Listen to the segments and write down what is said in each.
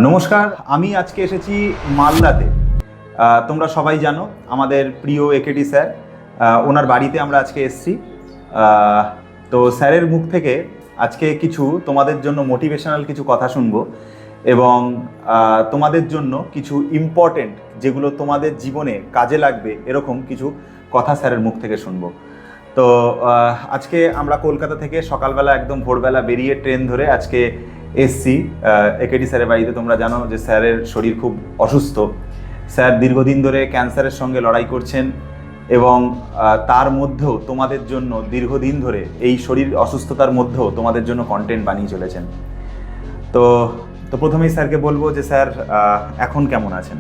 নমস্কার, আমি আজকে এসেছি মালদাতে। তোমরা সবাই জানো আমাদের প্রিয় একেডি স্যার, ওনার বাড়িতে আমরা আজকে এসেছি। তো স্যারের মুখ থেকে আজকে কিছু তোমাদের জন্য মোটিভেশনাল কিছু কথা শুনবো এবং তোমাদের জন্য কিছু ইম্পর্টেন্ট যেগুলো তোমাদের জীবনে কাজে লাগবে এরকম কিছু কথা স্যারের মুখ থেকে শুনবো। তো আজকে আমরা কলকাতা থেকে সকালবেলা একদম ভোরবেলা বেরিয়ে ট্রেন ধরে আজকে এসছি একেডি স্যারের বাড়িতে। তোমরা জানো যে স্যারের শরীর খুব অসুস্থ। স্যার দীর্ঘদিন ধরে ক্যান্সারের সঙ্গে লড়াই করছেন এবং তার মধ্যেও তোমাদের জন্য দীর্ঘদিন ধরে এই শরীর অসুস্থতার মধ্যেও তোমাদের জন্য কন্টেন্ট বানিয়ে চলেছেন। তো তো প্রথমেই স্যারকে বলবো যে স্যার এখন কেমন আছেন?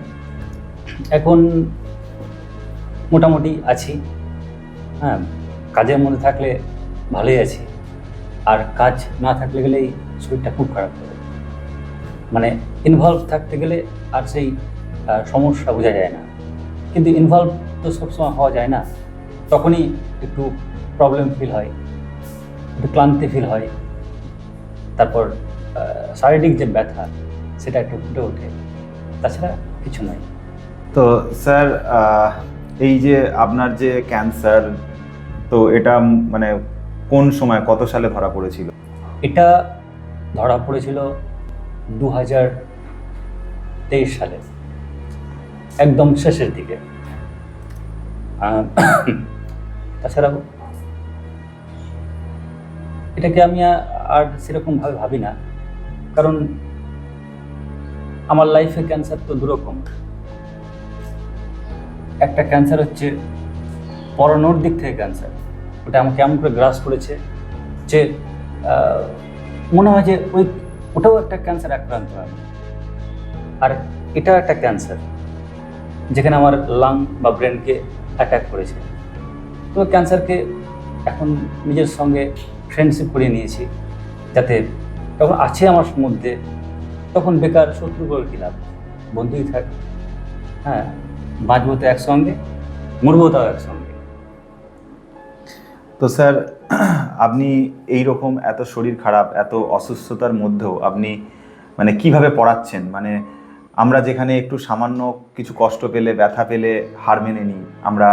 এখন মোটামুটি আছি। হ্যাঁ, কাজের মধ্যে থাকলে ভালোই আছি, আর কাজ না থাকলে গেলেই শরীরটা খুব খারাপ করে। মানে ইনভলভ থাকতে গেলে আর সেই সমস্যা বোঝা যায় না, কিন্তু ইনভলভ তো সবসময় হওয়া যায় না। তখনই একটু প্রবলেম ফিল হয়, একটু ক্লান্তি ফিল হয়, তারপর শারীরিক যে ব্যথা সেটা একটু ফুটে ওঠে, তাছাড়া কিছু নয়। তো স্যার, এই যে আপনার যে ক্যান্সার, তো এটা মানে কোন সময় কত সালে ধরা পড়েছিল? এটা ধরা পড়েছিল 2023 সালে, একদম শেষের দিকে। তাছাড়াও এটাকে আমি আর সেরকমভাবে ভাবি না, কারণ আমার লাইফে ক্যান্সার তো দুরকম। একটা ক্যান্সার হচ্ছে পড়ানোর দিক থেকে ক্যান্সার, ওটা আমাকে এমন করে গ্রাস করেছে যে মনে হয় যে ওটাও একটা ক্যান্সার আক্রান্ত আমি। আর এটা একটা ক্যান্সার যেখানে আমার লাং বা ব্রেনকে অ্যাটাক করেছে। তো ক্যান্সারকে এখন নিজের সঙ্গে ফ্রেন্ডশিপ করিয়ে নিয়েছি, যাতে যখন আছে আমার মধ্যে তখন বেকার শত্রু করে কী লাভ, বন্ধুই থাক। হ্যাঁ, বাঁচবো তো একসঙ্গে, মরবো তাও একসঙ্গে। তো স্যার, আপনি এই রকম এত শরীর খারাপ, এত অসুস্থতার মধ্যেও আপনি মানে কিভাবে পড়াচ্ছেন? মানে আমরা যেখানে একটু সামান্য কিছু কষ্ট পেলে, ব্যথা পেলে হার মেনে নিই, আমরা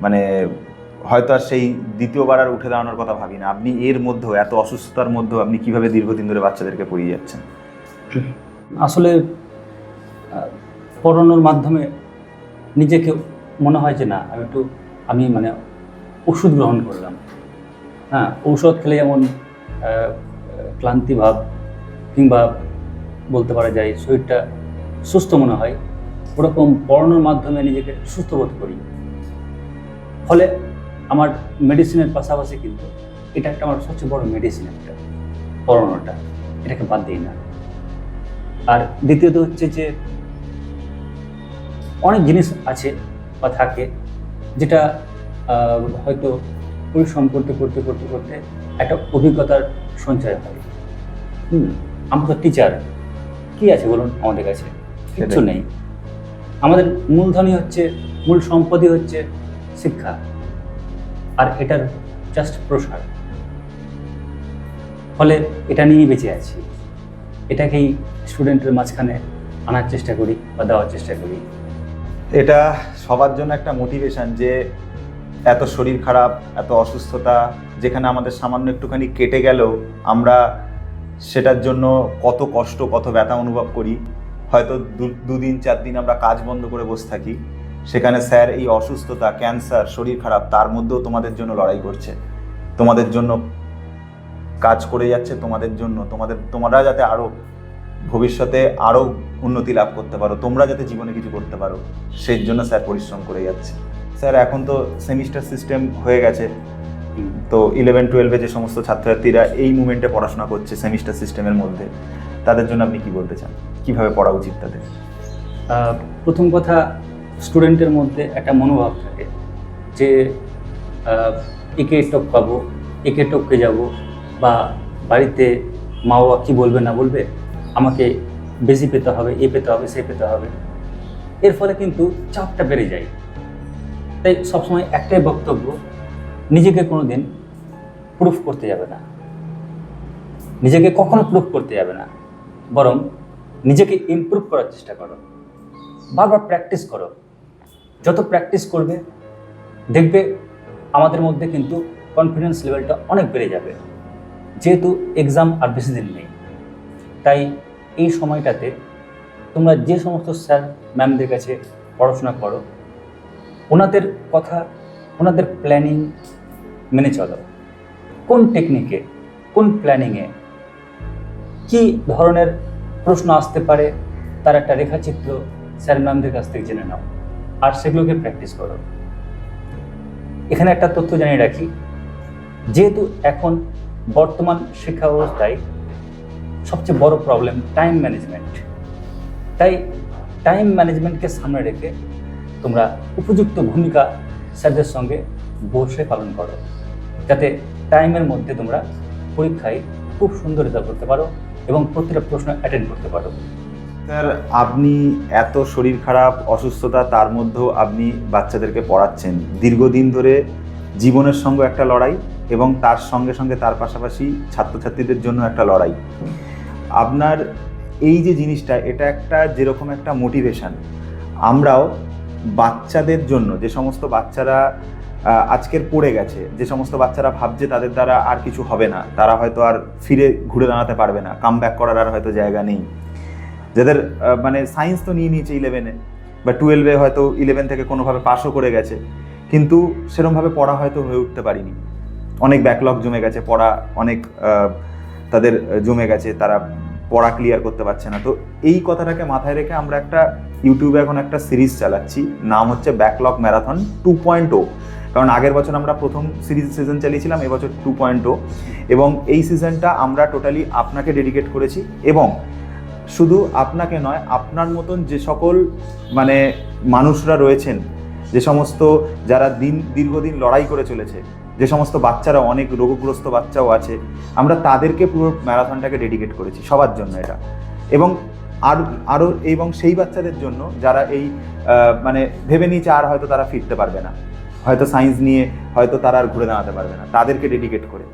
মানে হয়তো আর সেই দ্বিতীয়বার আর উঠে দাঁড়ানোর কথা ভাবি না। আপনি এর মধ্যেও, এত অসুস্থতার মধ্যেও আপনি কিভাবে দীর্ঘদিন ধরে বাচ্চাদেরকে পড়িয়ে যাচ্ছেন? আসলে পড়ানোর মাধ্যমে নিজেকে মনে হয় যে না, আমি মানে ওষুধ গ্রহণ করলাম। হ্যাঁ, ঔষধ খেলে যেমন ক্লান্তি ভাব কিংবা বলতে পারা যায় শরীরটা সুস্থ মনে হয়, ওরকম পড়ানোর মাধ্যমে নিজেকে সুস্থ বোধ করি। ফলে আমার মেডিসিনের পাশাপাশি কিন্তু এটা একটা আমার সবচেয়ে বড় মেডিসিন, একটা পড়ানোটা, এটাকে বাদ দিই না। আর দ্বিতীয়ত হচ্ছে যে অনেক জিনিস আছে বা থাকে যেটা হয়তো পরিশ্রম করতে করতে করতে করতে একটা অভিজ্ঞতার সঞ্চয় হয়। আমরা তো টিচার, কি আছে বলুন আমাদের কাছে? কিচ্ছু নেই। আমাদের মূলধনই হচ্ছে, মূল সম্পদই হচ্ছে শিক্ষা, আর এটার জাস্ট প্রসার। ফলে এটা নিয়েই বেঁচে আছি, এটাকেই স্টুডেন্টের মাঝখানে আনার চেষ্টা করি বা দেওয়ার চেষ্টা করি। এটা সবার জন্য একটা মোটিভেশন যে এত শরীর খারাপ, এত অসুস্থতা, যেখানে আমাদের সামান্য একটুখানি কেটে গেলেও আমরা সেটার জন্য কত কষ্ট, কত ব্যথা অনুভব করি। হয়তো দুদিন 4 দিন আমরা কাজ বন্ধ করে বসে থাকি, সেখানে স্যার এই অসুস্থতা, ক্যান্সার, শরীর খারাপ, তার মধ্যেও তোমাদের জন্য লড়াই করছে, তোমাদের জন্য কাজ করে যাচ্ছে, তোমাদের জন্য, তোমরা যাতে আরও ভবিষ্যতে আরও উন্নতি লাভ করতে পারো, তোমরা যাতে জীবনে কিছু করতে পারো, সেই জন্য স্যার পরিশ্রম করে যাচ্ছে। স্যার, এখন তো সেমিস্টার সিস্টেম হয়ে গেছে, তো 11-12 যে সমস্ত ছাত্রছাত্রীরা এই মুমেন্টে পড়াশোনা করছে সেমিস্টার সিস্টেমের মধ্যে, তাদের জন্য আপনি কি বলতে চান? কিভাবে পড়া উচিত তাদের? প্রথম কথা, স্টুডেন্টের মধ্যে একটা মনোভাব থাকে যে একে টপকাবো, একে টপকে যাব, বা বাড়িতে মা বাবা কী বলবে না বলবে, আমাকে বেশি পেতে হবে, এ পেতে হবে, সে পেতে হবে। এর ফলে কিন্তু চাপটা বেড়ে যায়। তাই সবসময় একটাই বক্তব্য, নিজেকে কোনো দিন প্রুফ করতে যাবে না, নিজেকে কখনো প্রুফ করতে যাবে না, বরং নিজেকে ইমপ্রুভ করার চেষ্টা করো, বারবার প্র্যাকটিস করো। যত প্র্যাকটিস করবে দেখবে আমাদের মধ্যে কিন্তু কনফিডেন্স লেভেলটা অনেক বেড়ে যাবে। যেহেতু এক্সাম আর বেশি দিন নেই, তাই এই সময়টাতে তোমরা যে সমস্ত স্যার ম্যামদের কাছে পড়াশোনা করো, ওনাদের কথা, ওনাদের প্ল্যানিং মেনে চলো। কোন টেকনিকে, কোন প্ল্যানিংয়ে কী ধরনের প্রশ্ন আসতে পারে তার একটা রেখাচিত্র স্যার ম্যামদের কাছ থেকে জেনে নাও, আর সেগুলোকে প্র্যাকটিস করো। এখানে একটা তথ্য জানিয়ে রাখি, যেহেতু এখন বর্তমান শিক্ষা ব্যবস্থায় সবচেয়ে বড় প্রবলেম টাইম ম্যানেজমেন্ট, তাই টাইম ম্যানেজমেন্টকে সামনে রেখে তোমরা উপযুক্ত ভূমিকা স্যারদের সঙ্গে বসে পালন করো, যাতে টাইমের মধ্যে তোমরা পরীক্ষায় খুব সুন্দর রেজাল্ট করতে পারো এবং প্রতিটা প্রশ্ন অ্যাটেন্ড করতে পারো। স্যার, আপনি এত শরীর খারাপ, অসুস্থতা, তার মধ্যেও আপনি বাচ্চাদেরকে পড়াচ্ছেন। দীর্ঘদিন ধরে জীবনের সঙ্গে একটা লড়াই এবং তার সঙ্গে সঙ্গে তার পাশাপাশি ছাত্রছাত্রীদের জন্য একটা লড়াই। আপনার এই যে জিনিসটা, এটা একটা যেরকম একটা মোটিভেশন। আমরাও বাচ্চাদের জন্য, যে সমস্ত বাচ্চারা আজকের পড়ে গেছে, যে সমস্ত বাচ্চারা ভাবছে তাদের দ্বারা আর কিছু হবে না, তারা হয়তো আর ফিরে ঘুরে দাঁড়াতে পারবে না, কাম ব্যাক করার আর হয়তো জায়গা নেই, যাদের মানে সায়েন্স তো নিয়ে নিয়েছে 11-এ বা 12-এ, হয়তো 11 থেকে কোনোভাবে পাসও করে গেছে, কিন্তু সেরকমভাবে পড়া হয়তো হয়ে উঠতে পারিনি, অনেক ব্যাকলগ জমে গেছে, পড়া অনেক তাদের জমে গেছে, তারা পড়া ক্লিয়ার করতে পারছে না। তো এই কথাটাকে মাথায় রেখে আমরা একটা ইউটিউবে এখন একটা সিরিজ চালাচ্ছি, নাম হচ্ছে ব্যাকলগ ম্যারাথন 2.0। কারণ আগের বছর আমরা প্রথম সিজন চালিয়েছিলাম, এবছর 2.0, এবং এই সিজনটা আমরা টোটালি আপনাকে ডেডিকেট করেছি। এবং শুধু আপনাকে নয়, আপনার মতন যে সকল মানে মানুষরা রয়েছেন, যে সমস্ত যারা দীর্ঘদিন লড়াই করে চলেছে, যে সমস্ত বাচ্চারা, অনেক রোগগ্রস্ত বাচ্চাও আছে, আমরা তাদেরকে পুরো ম্যারাথনটাকে ডেডিকেট করেছি, সবার জন্য এটা। এবং আরও এবং সেই বাচ্চাদের জন্য যারা এই মানে ভেবে নিয়েছে আর হয়তো তারা ফিরতে পারবে না, হয়তো সায়েন্স নিয়ে হয়তো তারা আর ঘুরে দাঁড়াতে পারবে না, তাদেরকে ডেডিকেট করে।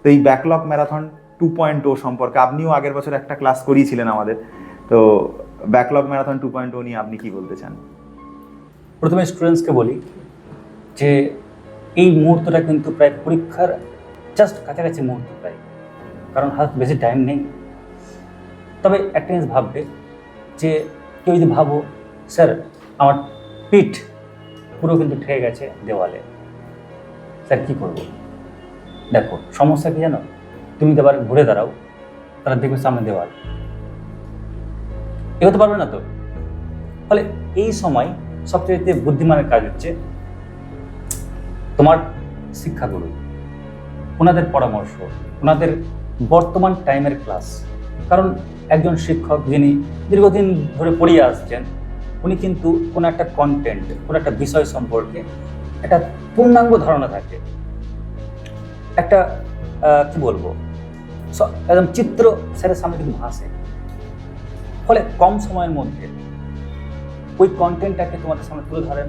তো এই ব্যাকলগ ম্যারাথন 2.0 সম্পর্কে আপনিও আগের বছর একটা ক্লাস করিয়েছিলেন আমাদের, তো ব্যাকলগ ম্যারাথন 2.0 নিয়ে আপনি কি বলতে চান? প্রথমে স্টুডেন্টসকে বলি যে এই মুহূর্তটা কিন্তু প্রায় পরীক্ষার জাস্ট কাছাকাছি মুহূর্ত প্রায়, কারণ হাত বেশি টাইম নেই। তবে একটা জিনিস ভাববে যে কেউ যদি ভাবো স্যার আমার পিঠ পুরো কিন্তু ঠেকে গেছে দেওয়ালে, স্যার কী করবো? দেখো সমস্যা কি জানো, তুমি তো আবার ঘুরে দাঁড়াও, তারা দেখবে সামনে দেওয়াল, এগোতে পারবে না তো। ফলে এই সময় সবচেয়ে বুদ্ধিমানের কাজ হচ্ছে তোমার শিক্ষাগুরু, ওনাদের পরামর্শ, ওনাদের বর্তমান টাইমের ক্লাস। কারণ একজন শিক্ষক যিনি দীর্ঘদিন ধরে পড়িয়ে আসছেন, উনি কিন্তু কোনো একটা কন্টেন্ট, কোনো একটা বিষয় সম্পর্কে একটা পূর্ণাঙ্গ ধারণা থাকে, একটা কি বলবো, একদম চিত্র স্যারের সামনে কিন্তু ভাসে। ফলে কম সময়ের মধ্যে ওই কন্টেন্টটাকে তোমাদের সামনে তুলে ধরেন,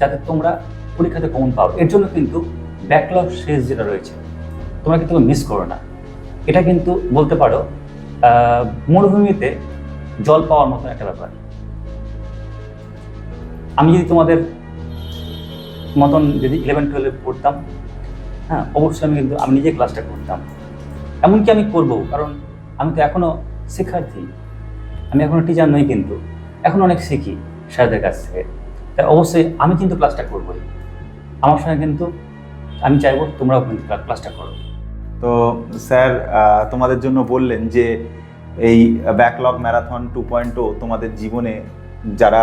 যাতে তোমরা পরীক্ষাতে কমন পাও। এর জন্য কিন্তু ব্যাকলগ শেষ যেটা রয়েছে, তোমরা কিন্তু মিস করো না। এটা কিন্তু বলতে পারো মরুভূমিতে জল পাওয়ার মতন একটা ব্যাপার। আমি যদি তোমাদের মতন যদি 11-12 পড়তাম, হ্যাঁ অবশ্যই আমি নিজে ক্লাসটা করতাম, এমনকি আমি করবো, কারণ আমি তো এখনও শিক্ষার্থী, আমি এখনও টিচার নই, কিন্তু এখন অনেক শিখি স্যারদের কাছ থেকে। তাই অবশ্যই আমি কিন্তু ক্লাসটা করবোই, আমার সঙ্গে কিন্তু আমি চাইবো তোমরাও কিন্তু ক্লাসটা করো। তো স্যার তোমাদের জন্য বললেন যে এই ব্যাকলগ ম্যারাথন 2.0 তোমাদের জীবনে যারা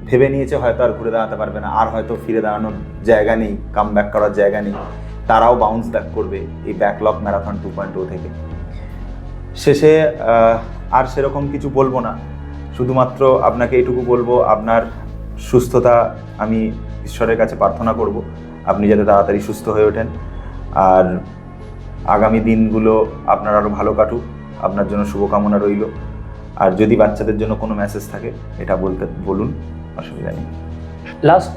ভেবে নিয়েছে হয়তো আর ঘুরে দাঁড়াতে পারবে না, আর হয়তো ফিরে দাঁড়ানোর জায়গা নেই, কাম ব্যাক করার জায়গা নেই, তারাও বাউন্স ব্যাক করবে এই ব্যাকলগ ম্যারাথন 2.0 থেকে। শেষে আর সেরকম কিছু বলবো না, শুধুমাত্র আপনাকে এইটুকু বলবো, আপনার সুস্থতা আমি ঈশ্বরের কাছে প্রার্থনা করব, আপনি যাতে তাড়াতাড়ি সুস্থ হয়ে ওঠেন, আর আগামী দিনগুলো আপনার আরও ভালো কাটুক, আপনার জন্য শুভকামনা রইল। আর যদি বাচ্চাদের জন্য কোনো মেসেজ থাকে এটা বলুন, অসুবিধা নেই। লাস্ট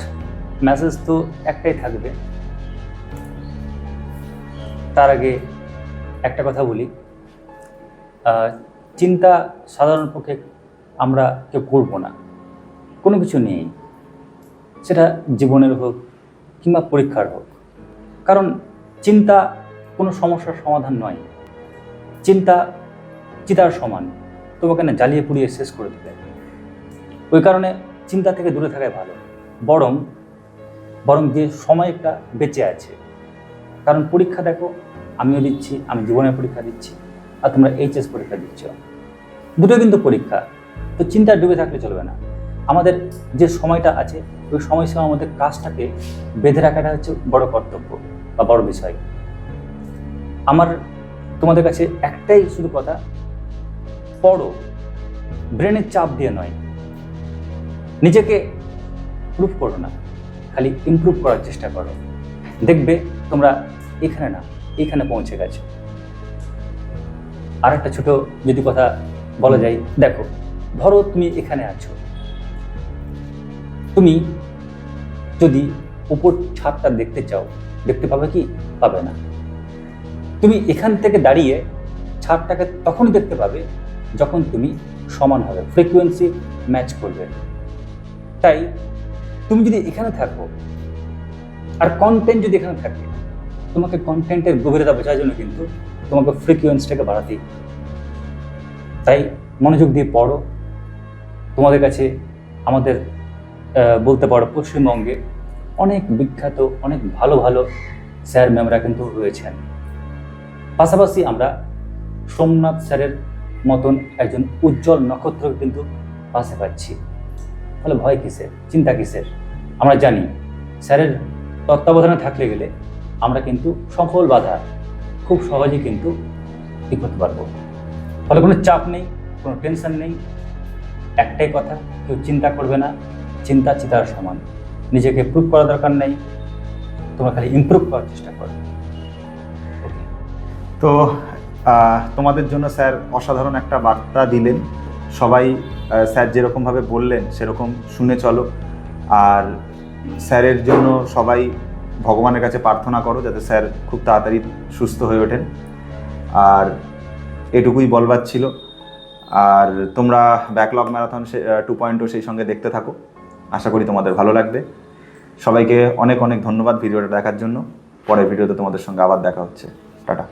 মেসেজ তো একটাই থাকবে, তার আগে একটা কথা বলি, চিন্তা সাধারণ পক্ষে আমরা কেউ করবো না, কোনো কিছু নেই, সেটা জীবনের হোক কিংবা পরীক্ষার হোক। কারণ চিন্তা কোনো সমস্যার সমাধান নয়। চিন্তা চিতার সমান, তোমাকে না জ্বালিয়ে পুড়িয়ে শেষ করে দেবে। ওই কারণে চিন্তা থেকে দূরে থাকাই ভালো। বরং যে সময়টা বেঁচে আছে, কারণ পরীক্ষা দেখো, আমিও দিচ্ছি, আমি জীবনের পরীক্ষা দিচ্ছি, আর তোমরা এইচএস পরীক্ষা দিচ্ছ, দুটো কিন্তু পরীক্ষা। তো চিন্তা ডুবে থাকলে চলবে না। আমাদের যে সময়টা আছে, ওই সময়সীমার মধ্যে কাজটাকে বেঁধে রাখাটা হচ্ছে বড় কর্তব্য বা বড় বিষয়। আমার তোমাদের কাছে একটাই শুধু কথা, পড়ো, ব্রেনের চাপ দিয়ে নয়। নিজেকে প্রুভ করো না, খালি ইমপ্রুভ করার চেষ্টা করো। দেখবে তোমরা এখানে না এখানে পৌঁছে গেছো। আর একটা ছোট যদি কথা বলা যায়, দেখো, ধরো তুমি এখানে আছো, তুমি যদি উপর ছাদটা দেখতে চাও, দেখতে পাবে কি? পাবে না। তুমি এখান থেকে দাঁড়িয়ে ছাদটাকে তখনই দেখতে পাবে যখন তুমি সমান হবে, ফ্রিকোয়েন্সি ম্যাচ করবে। তাই তুমি যদি এখানে থাকো আর কন্টেন্ট যদি এখানে থাকে, তোমাকে কন্টেন্টের গভীরতা বোঝার জন্য কিন্তু তোমাকে ফ্রিকোয়েন্সিটাকে বাড়াতেই। তাই মনোযোগ দিয়ে পড়ো। তোমাদের কাছে আমাদের বলতে পারো পশ্চিমবঙ্গে অনেক বিখ্যাত, অনেক ভালো ভালো স্যার ম্যামরা কিন্তু রয়েছেন। পাশাপাশি আমরা সোমনাথ স্যারের মতন একজন উজ্জ্বল নক্ষত্র কিন্তু পাশে পাচ্ছি। তাহলে ভয় কিসের, চিন্তা কিসের? আমরা জানি স্যারের তত্ত্বাবধানে থাকলে গেলে আমরা কিন্তু সফল বাধা খুব সহজেই কিন্তু ঠিক করতে পারবো। ফলে কোনো চাপ নেই, কোনো টেনশন নেই। একটাই কথা, কেউ চিন্তা করবে না, চিন্তা চিতার সমান। নিজেকে প্রুভ করার দরকার নেই, তোমরা খালি ইমপ্রুভ করার চেষ্টা করো। তো তোমাদের জন্য স্যার অসাধারণ একটা বার্তা দিলেন। সবাই স্যার যেরকমভাবে বললেন সেরকম শুনে চলো। আর স্যারের জন্য সবাই ভগবানের কাছে প্রার্থনা করো যাতে স্যার খুব তাড়াতাড়ি সুস্থ হয়ে ওঠেন। আর এটুকুই বলবার ছিল। আর তোমরা ব্যাকলগ ম্যারাথন 2.0 সেই সঙ্গে দেখতে থাকো, আশা করি তোমাদের ভালো লাগবে। সবাইকে অনেক অনেক ধন্যবাদ ভিডিওটা দেখার জন্য। পরের ভিডিওতে তোমাদের সঙ্গে আবার দেখা হচ্ছে। টাটা।